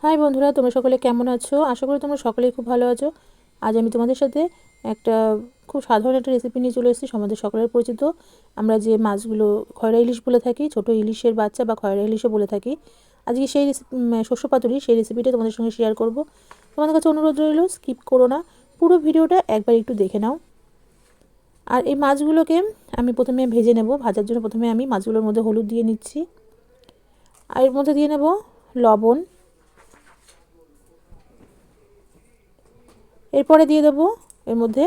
High বন্ধুরা, তোমরা সকলে কেমন আছো? আশা করি তোমরা সকলেই খুব ভালো আছো। আজ আমি তোমাদের সাথে একটা খুব সাধারণ একটা রেসিপি নিয়ে চলে এসেছি। আমাদের সকলের পরিচিত আমরা যে মাছগুলো খয়রা ইলিশ বলে থাকি, ছোট ইলিশের বাচ্চা বা খয়রা ইলিশও বলে থাকি। আজকে সেই শস্য পাতুরি সেই রেসিপিটা তোমাদের সঙ্গে শেয়ার করব। তোমাদের কাছে অনুরোধ রইল, স্কিপ করো না, পুরো ভিডিওটা একবার একটু দেখে নাও। আর এই মাছগুলোকে আমি প্রথমে ভেজে নেব। ভাজার জন্য প্রথমে আমি মাছগুলোর মধ্যে হলুদ দিয়ে নিচ্ছি, আর এর মধ্যে দিয়ে নেব লবণ। এরপরে দিয়ে দেবো এর মধ্যে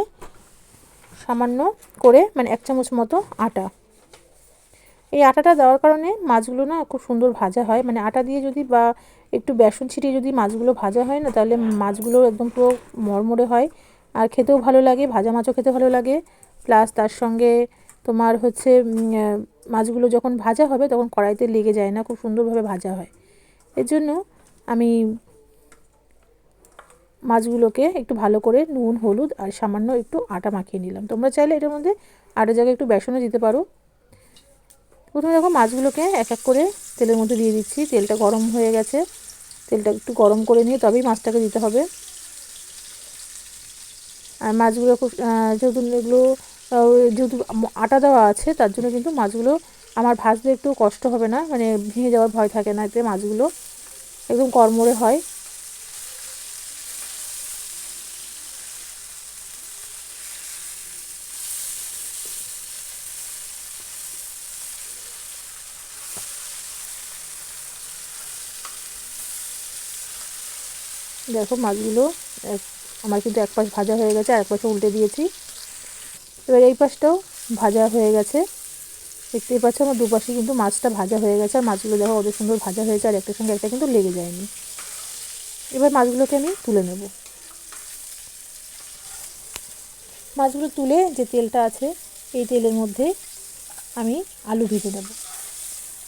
সামান্য করে মানে 1 চামচ মতো আটা। এই আটাটা দেওয়ার কারণে মাছগুলো না খুব সুন্দর ভাজা হয়। মানে আটা দিয়ে যদি বা একটু বেসন ছিটিয়ে যদি মাছগুলো ভাজা হয় না, তাহলে মাছগুলো একদম পুরো মরমরে হয় আর খেতেও ভালো লাগে। ভাজা মাছও খেতে ভালো লাগে। প্লাস তার সঙ্গে তোমার হচ্ছে মাছগুলো যখন ভাজা হবে তখন কড়াইতে লেগে যায় না, খুব সুন্দরভাবে ভাজা হয়। এর জন্য আমি মাছগুলোকে একটু ভালো করে নুন, হলুদ আর সামান্য একটু আটা মাখিয়ে নিলাম। তোমরা চাইলে এটার মধ্যে আটার জায়গায় একটু বেসনও দিতে পারো। প্রথমে দেখো মাছগুলোকে এক এক করে তেলের মধ্যে দিয়ে দিচ্ছি। তেলটা গরম হয়ে গেছে, তেলটা একটু গরম করে নিয়ে তবেই মাছটাকে দিতে হবে। আর মাছগুলো খুব যেহেতু এগুলো যেহেতু আটা দেওয়া আছে, তার জন্য কিন্তু মাছগুলো আমার ভাজতে একটু কষ্ট হবে না, মানে ভেঙে যাওয়ার ভয় থাকে না। এতে মাছগুলো একদম কড়মড়ে হয়। দেখো মাছগুলো আমার কিন্তু এক পাশ ভাজা হয়ে গেছে, আর এক পাশে উল্টে দিয়েছি। এবার এই পাশটাও ভাজা হয়ে গেছে। দেখতেই পাচ্ছ আমার দুপাশে কিন্তু মাছটা ভাজা হয়ে গেছে। আর মাছগুলো দেখো কত সুন্দর ভাজা হয়েছে, আর একটার সঙ্গে একটা কিন্তু লেগে যায়নি। এবার মাছগুলোকে আমি তুলে নেব। মাছগুলো তুলে যে তেলটা আছে এই তেলের মধ্যে আমি আলু ভেজে নেব।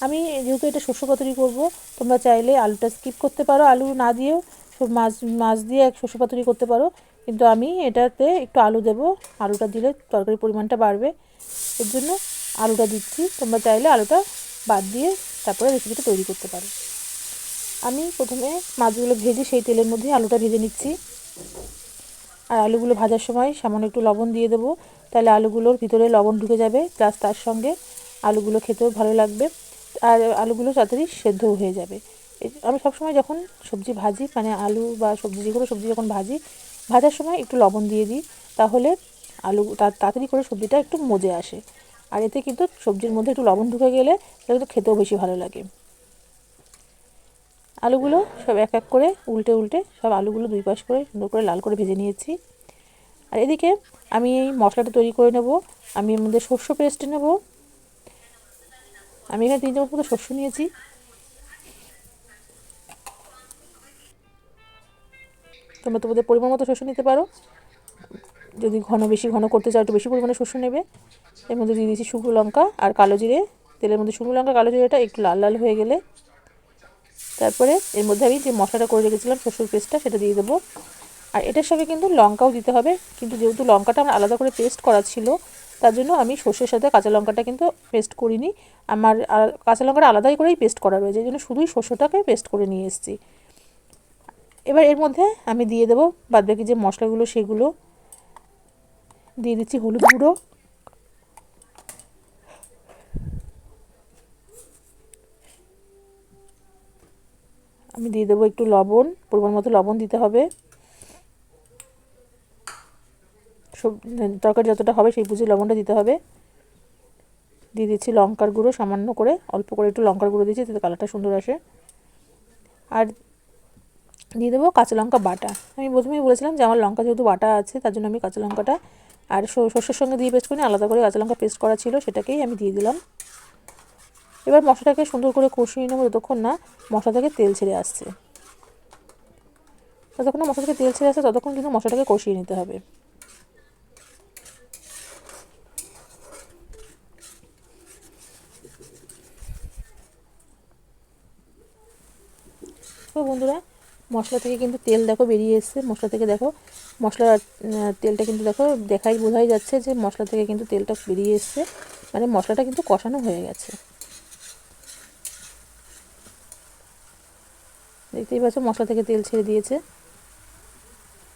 আমি যেহেতু এটা শস্য পাতুরি করব, তোমরা চাইলে আলুটা স্কিপ করতে পারো, আলু না দিয়েও সব মাছ মাছ দিয়ে এক শস্য পাতুরি করতে পারো। কিন্তু আমি এটাতে একটু আলু দেব। আলুটা দিলে তরকারির পরিমাণটা বাড়বে, এর জন্য আলুটা দিচ্ছি। তোমরা চাইলে আলুটা বাদ দিয়ে তারপরে রেসিপিটা তৈরি করতে পারো। আমি প্রথমে মাছগুলো ভেজে সেই তেলের মধ্যে আলুটা ভেজে নিচ্ছি। আর আলুগুলো ভাজার সময় সামান্য একটু লবণ দিয়ে দেবো, তাহলে আলুগুলোর ভিতরে লবণ ঢুকে যাবে, প্লাস তার সঙ্গে আলুগুলো খেতেও ভালো লাগবে আর আলুগুলো তাড়াতাড়ি সেদ্ধও হয়ে যাবে। আমি সবসময় যখন সবজি ভাজি, মানে আলু বা সবজি যে কোনো সবজি যখন ভাজার সময় একটু লবণ দিয়ে দিই, তাহলে আলু তাড়াতাড়ি করে সবজিটা একটু মজে আসে। আর এতে কিন্তু সবজির মধ্যে একটু লবণ ঢুকে গেলে তাহলে কিন্তু খেতেও বেশি ভালো লাগে। আলুগুলো সব এক এক করে উল্টে উল্টে সব আলুগুলো দুই পাশ করে সুন্দর করে লাল করে ভেজে নিয়েছি। আর এদিকে আমি এই মশলাটা তৈরি করে নেব। আমি এর মধ্যে সর্ষে পেস্ট নেব। আমি এখানে 3 চামচ মতো সর্ষে নিয়েছি। তোমরা তোমাদের পরিমাণ মতো সর্ষে নিতে পারো। যদি বেশি ঘন করতে চাও একটু বেশি পরিমাণে সর্ষে নেবে। এর মধ্যে দিয়ে দিয়েছি শুকনো লঙ্কা আর কালো জিরে। তেলের মধ্যে শুকনো লঙ্কা কালো জিরেটা একটু লাল লাল হয়ে গেলে তারপরে এর মধ্যে আমি যে মশলাটা করে রেখেছিলাম সর্ষের পেস্টটা সেটা দিয়ে দেবো। আর এটার সঙ্গে কিন্তু লঙ্কাও দিতে হবে, কিন্তু যেহেতু লঙ্কাটা আমার আলাদা করে পেস্ট করা ছিল, তার জন্য আমি সর্ষের সাথে কাঁচা লঙ্কাটা কিন্তু পেস্ট করিনি। আমার কাঁচা লঙ্কাটা আলাদাই করেই পেস্ট করা রয়েছে, এই জন্য শুধুই সর্ষেটাকে পেস্ট করে নিয়ে এসেছি। এবার এর মধ্যে আমি দিয়ে দেবো বাদবাকি যে মশলাগুলো, সেগুলো দিয়ে দিচ্ছি। হলুদ গুঁড়ো, আমি দিয়ে দেবো একটু লবণ, পরিমাণ মতো লবণ দিতে হবে। সব তরকারি যতটা হবে সেই বুঝে লবণটা দিতে হবে। দিয়ে দিচ্ছি লঙ্কার গুঁড়ো সামান্য করে, অল্প করে একটু লঙ্কার গুঁড়ো দিচ্ছি যাতে কালারটা সুন্দর আসে। আর দিয়ে দেবো কাঁচা লঙ্কা বাটা। আমি প্রথমেই বলেছিলাম যে আমার লঙ্কা যেহেতু বাটা আছে, তার জন্য আমি কাঁচা লঙ্কাটা আর সর্ষের সঙ্গে দিয়ে পেস্ট করি, আলাদা করে কাঁচা লঙ্কা পেস্ট করা ছিল সেটাকেই আমি দিয়ে দিলাম। এবার মশলাটাকে সুন্দর করে কষিয়ে নেবো যতক্ষণ না মশলা থেকে তেল ছেড়ে আসছে। যতক্ষণ না মশলা থেকে তেল ছেড়ে আসছে ততক্ষণ কিন্তু মশলাটাকে কষিয়ে নিতে হবে। তো বন্ধুরা, মশলা থেকে কিন্তু তেল দেখো বেরিয়ে এসছে। মশলা থেকে দেখো মশলার তেলটা কিন্তু দেখো বোঝাই যাচ্ছে যে মশলা থেকে কিন্তু তেলটা বেরিয়ে এসছে, মানে মশলাটা কিন্তু কষানো হয়ে গেছে। দেখতেই পাচ্ছ মশলা থেকে তেল ছেড়ে দিয়েছে।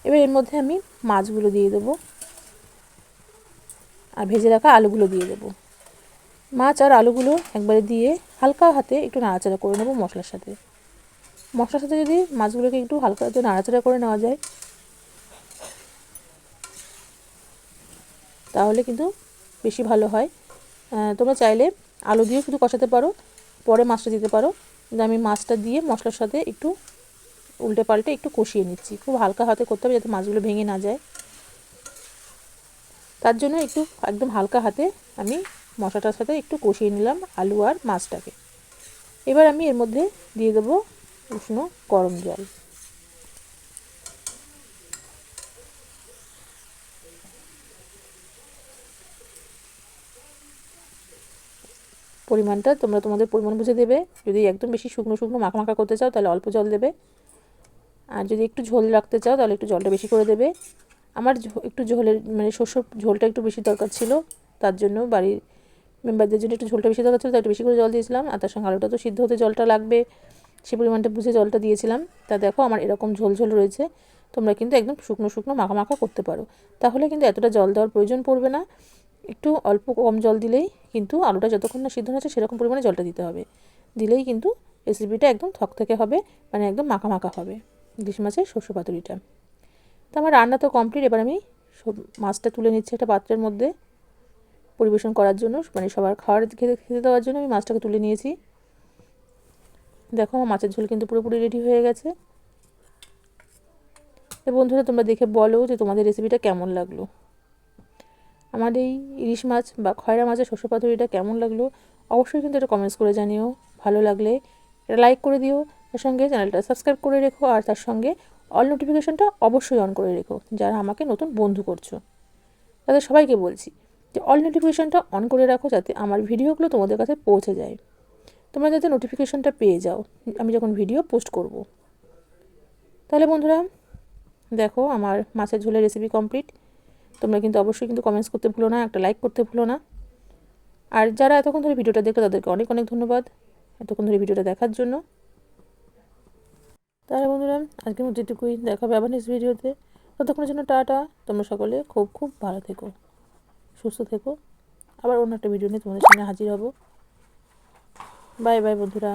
এবার এর মধ্যে আমি মাছগুলো দিয়ে দেবো আর ভেজে রাখা আলুগুলো দিয়ে দেবো। মাছ আর আলুগুলো একবারে দিয়ে হালকা হাতে একটু নাড়াচাড়া করে নেবো মশলার সাথে। মশলার সাথে যদি মাছগুলোকে একটু হালকা হাতে নাড়াচাড়া করে নেওয়া যায় তাহলে কিন্তু বেশি ভালো হয়। তোমরা চাইলে আলু দিয়েও শুধু কষাতে পারো, পরে মাছটা দিতে পারো, কিন্তু আমি মাছটা দিয়ে মশলার সাথে একটু উল্টে পাল্টে একটু কষিয়ে নিচ্ছি। খুব হালকা হাতে করতে হবে যাতে মাছগুলো ভেঙে না যায়, তার জন্য একটু একদম হালকা হাতে আমি মশলাটার সাথে একটু কষিয়ে নিলাম আলু আর মাছটাকে। এবার আমি এর মধ্যে দিয়ে দেবো উষ্ণ গরম জল। পরিমাণটা তোমরা তোমাদের পরিমাণ বুঝে দেবে। যদি একদম বেশি শুকনো শুকনো মাখা মাখা করতে চাও তাহলে অল্প জল দেবে, আর যদি একটু ঝোল রাখতে চাও তাহলে একটু জলটা বেশি করে দেবে। আমার একটু ঝোলের মানে শস্য ঝোলটা একটু বেশি দরকার ছিল, তার জন্য বাড়ির মেম্বারদের জন্য একটু ঝোলটা বেশি দরকার ছিল, তাই একটু বেশি করে জল দিয়েছিলাম। আর তার সঙ্গে আলুটা তো সিদ্ধ হতে জলটা লাগবে, সেই পরিমাণটা বুঝে জলটা দিয়েছিলাম। তা দেখো আমার এরকম ঝোল ঝোল রয়েছে। তোমরা কিন্তু একদম শুকনো শুকনো মাখা মাখা করতে পারো, তাহলে কিন্তু এতটা জল দেওয়ার প্রয়োজন পড়বে না। একটু অল্প কম জল দিলেই কিন্তু আলুটা যতক্ষণ না সিদ্ধ হচ্ছে সেরকম পরিমাণে জলটা দিতে হবে, দিলেই কিন্তু রেসিপিটা একদম থকথকে হবে, মানে একদম মাখা মাখা হবে ইলিশ মাছের শস্য পাতুরিটা। তো আমার রান্না তো কমপ্লিট। এবার আমি সব মাছটা তুলে নিচ্ছি একটা পাত্রের মধ্যে পরিবেশন করার জন্য, মানে সবার খাওয়ার খেতে দেওয়ার জন্য আমি মাছটাকে তুলে নিয়েছি। দেখো আমার মাছের ঝোল কিন্তু পুরোপুরি রেডি হয়ে গেছে। তো বন্ধুরা তোমরা দেখে বলো যে তোমাদের রেসিপিটা কেমন লাগলো। আমার এই ইলিশ মাছ বা খয়রা মাছের শস্য পাতুরিটা কেমন লাগলো অবশ্যই কিন্তু এটা কমেন্টস করে জানিও। ভালো লাগলে এটা লাইক করে দিও, তার সঙ্গে চ্যানেলটা সাবস্ক্রাইব করে রেখো, আর তার সঙ্গে অল নোটিফিকেশনটা অবশ্যই অন করে রেখো। যারা আমাকে নতুন বন্ধু করছো তাদের সবাইকে বলছি যে অল নোটিফিকেশনটা অন করে রাখো, যাতে আমার ভিডিওগুলো তোমাদের কাছে পৌঁছে যায়, তোমরা যাতে নোটিফিকেশনটা পেয়ে যাও আমি যখন ভিডিও পোস্ট করব। তাহলে বন্ধুরা দেখো আমার মাছের ঝোলের রেসিপি কমপ্লিট। তোমরা কিন্তু অবশ্যই কিন্তু কমেন্টস করতে ভুলো না, একটা লাইক করতে ভুলো না। আর যারা এতক্ষণ ধরে ভিডিওটা দেখলো তাদেরকে অনেক অনেক ধন্যবাদ এতক্ষণ ধরে ভিডিওটা দেখার জন্য। তাহলে বন্ধুরা আজকের মতো এটুকুই, দেখা হবে আবার নেক্সট ভিডিওতে। ততক্ষণের জন্য টাটা। তোমরা সকলে খুব খুব ভালো থেকো, সুস্থ থেকো। আবার অন্য একটা ভিডিও নিয়ে তোমাদের সামনে হাজির হব। বাই বাই বন্ধুরা।